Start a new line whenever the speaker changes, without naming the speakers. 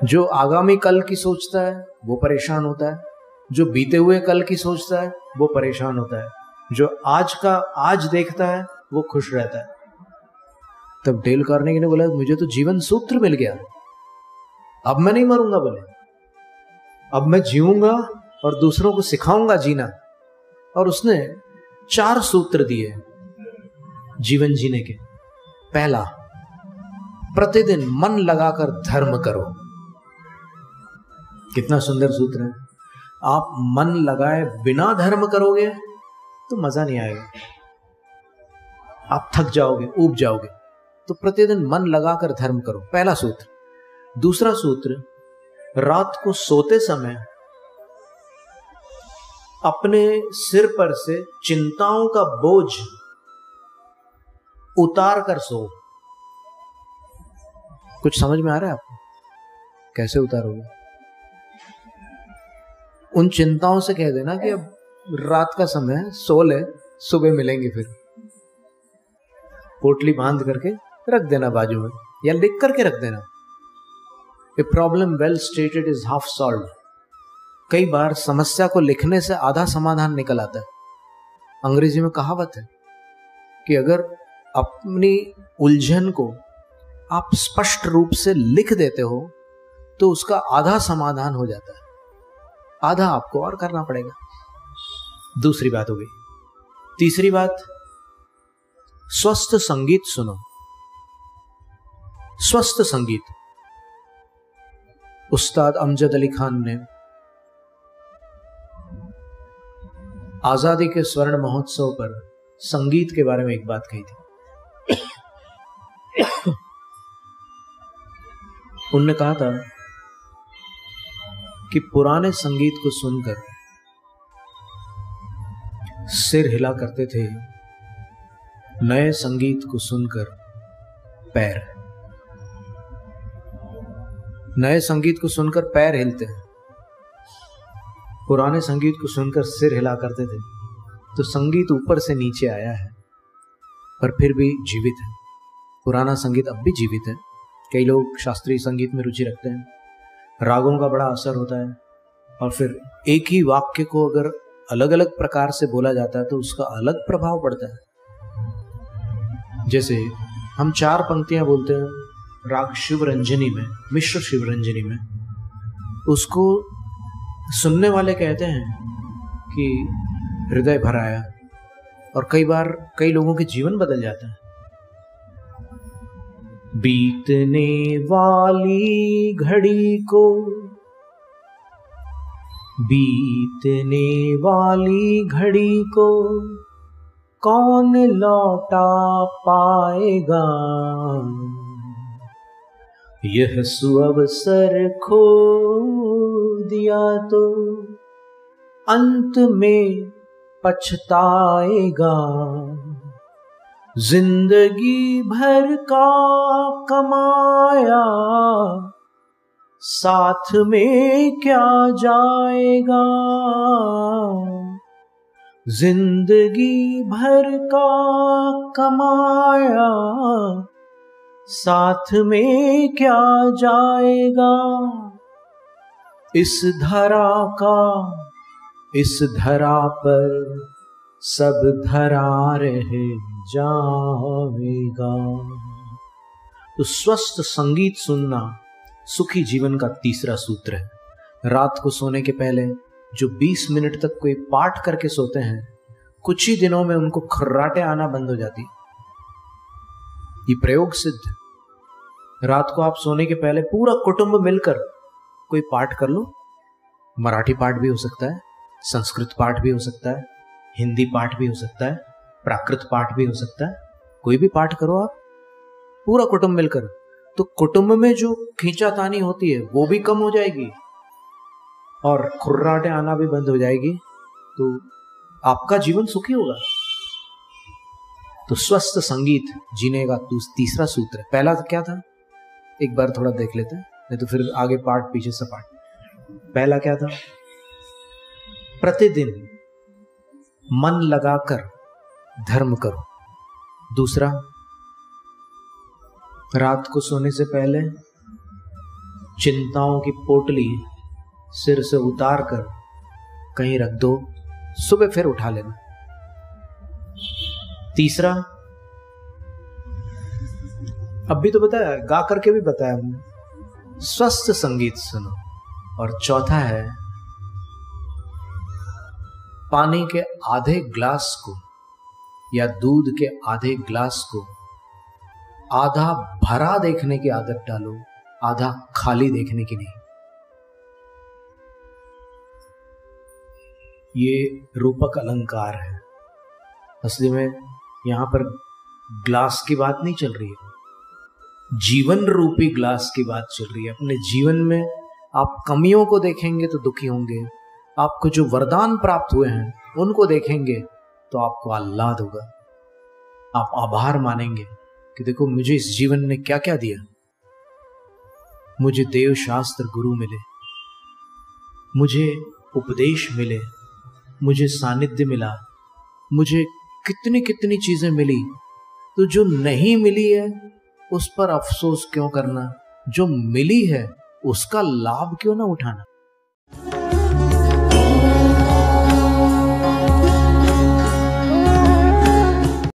जो आगामी कल की सोचता है वो परेशान होता है, जो बीते हुए कल की सोचता है वो परेशान होता है, जो आज का आज देखता है वो खुश रहता है। तब डेल कार्नेगी ने बोला मुझे तो जीवन सूत्र मिल गया, अब मैं नहीं मरूंगा, बोले अब मैं जीऊंगा और दूसरों को सिखाऊंगा जीना। और उसने 4 सूत्र दिए जीवन जीने के। पहला, प्रतिदिन मन लगाकर धर्म करो। कितना सुंदर सूत्र है। आप मन लगाए बिना धर्म करोगे तो मजा नहीं आएगा, आप थक जाओगे, ऊब जाओगे। तो प्रतिदिन मन लगाकर धर्म करो, पहला सूत्र। दूसरा सूत्र, रात को सोते समय अपने सिर पर से चिंताओं का बोझ उतार कर सो। कुछ समझ में आ रहा है आपको? कैसे उतारोगे? उन चिंताओं से कह देना कि अब रात का समय है, सो ले, सुबह मिलेंगे फिर। पोटली बांध करके रख देना बाजू में, या लिख करके रख देना। A problem well stated is half solved. कई बार समस्या को लिखने से आधा समाधान निकल आता है। अंग्रेजी में कहावत है कि अगर अपनी उलझन को आप स्पष्ट रूप से लिख देते हो तो उसका आधा समाधान हो जाता है, आधा आपको और करना पड़ेगा। दूसरी बात हो गई। तीसरी बात, स्वस्थ संगीत सुनो। स्वस्थ संगीत। उस्ताद अमजद अली खान ने आजादी के स्वर्ण महोत्सव पर संगीत के बारे में एक बात कही थी। उन्होंने कहा था कि पुराने संगीत को सुनकर सिर हिला करते थे, नए संगीत को सुनकर पैर। नए संगीत को सुनकर पैर हिलते हैं, पुराने संगीत को सुनकर सिर हिला करते थे। तो संगीत ऊपर से नीचे आया है पर फिर भी जीवित है। पुराना संगीत अब भी जीवित है। कई लोग शास्त्रीय संगीत में रुचि रखते हैं, रागों का बड़ा असर होता है, और फिर एक ही वाक्य को अगर अलग अलग प्रकार से बोला जाता है तो उसका अलग प्रभाव पड़ता है। जैसे हम 4 पंक्तियां बोलते हैं राग शिवरंजनी में, मिश्र शिवरंजनी में, उसको सुनने वाले कहते हैं कि हृदय भर आया, और कई बार कई लोगों के जीवन बदल जाता है। बीतने वाली घड़ी को, बीतने वाली घड़ी को कौन लौटा पाएगा, यह सुअवसर खो दिया तो अंत में पछताएगा, जिंदगी भर का कमाया साथ में क्या जाएगा, जिंदगी भर का कमाया साथ में क्या जाएगा, इस धरा का, इस धरा पर सब धरा रह जाएगा। तो स्वस्थ संगीत सुनना सुखी जीवन का तीसरा सूत्र है। रात को सोने के पहले जो 20 मिनट तक कोई पाठ करके सोते हैं, कुछ ही दिनों में उनको खर्राटे आना बंद हो जाती। ये प्रयोग सिद्ध। रात को आप सोने के पहले पूरा कुटुंब मिलकर कोई पाठ कर लो। मराठी पाठ भी हो सकता है, संस्कृत पाठ भी हो सकता है, हिंदी पाठ भी हो सकता है, प्राकृत पाठ भी हो सकता है। कोई भी पाठ करो आप पूरा कुटुंब मिलकर, तो कुटुंब में जो खींचातानी होती है वो भी कम हो जाएगी और खुर्राटे आना भी बंद हो जाएगी। तो आपका जीवन सुखी होगा। तो स्वस्थ संगीत जीने का तीसरा सूत्र है। पहला क्या था, एक बार थोड़ा देख लेते हैं, नहीं तो फिर आगे पाठ पीछे सपाट। पहला क्या था, प्रतिदिन मन लगाकर धर्म करो। दूसरा, रात को सोने से पहले चिंताओं की पोटली सिर से उतार कर कहीं रख दो, सुबह फिर उठा लेना। तीसरा, अब भी तो बताया, गा करके भी बताया हमने, स्वस्थ संगीत सुनो। और चौथा है, पानी के आधे ग्लास को या दूध के आधे ग्लास को आधा भरा देखने की आदत डालो, आधा खाली देखने की नहीं। ये रूपक अलंकार है। असली में यहां पर ग्लास की बात नहीं चल रही है, जीवन रूपी ग्लास की बात चल रही है। अपने जीवन में आप कमियों को देखेंगे तो दुखी होंगे, आपको जो वरदान प्राप्त हुए हैं उनको देखेंगे तो आपको आह्लाद होगा। आप आभार मानेंगे कि देखो मुझे इस जीवन ने क्या क्या दिया। मुझे देव शास्त्र गुरु मिले, मुझे उपदेश मिले, मुझे सानिध्य मिला, मुझे कितनी कितनी चीजें मिली। तो जो नहीं मिली है उस पर अफसोस क्यों करना, जो मिली है उसका लाभ क्यों ना उठाना।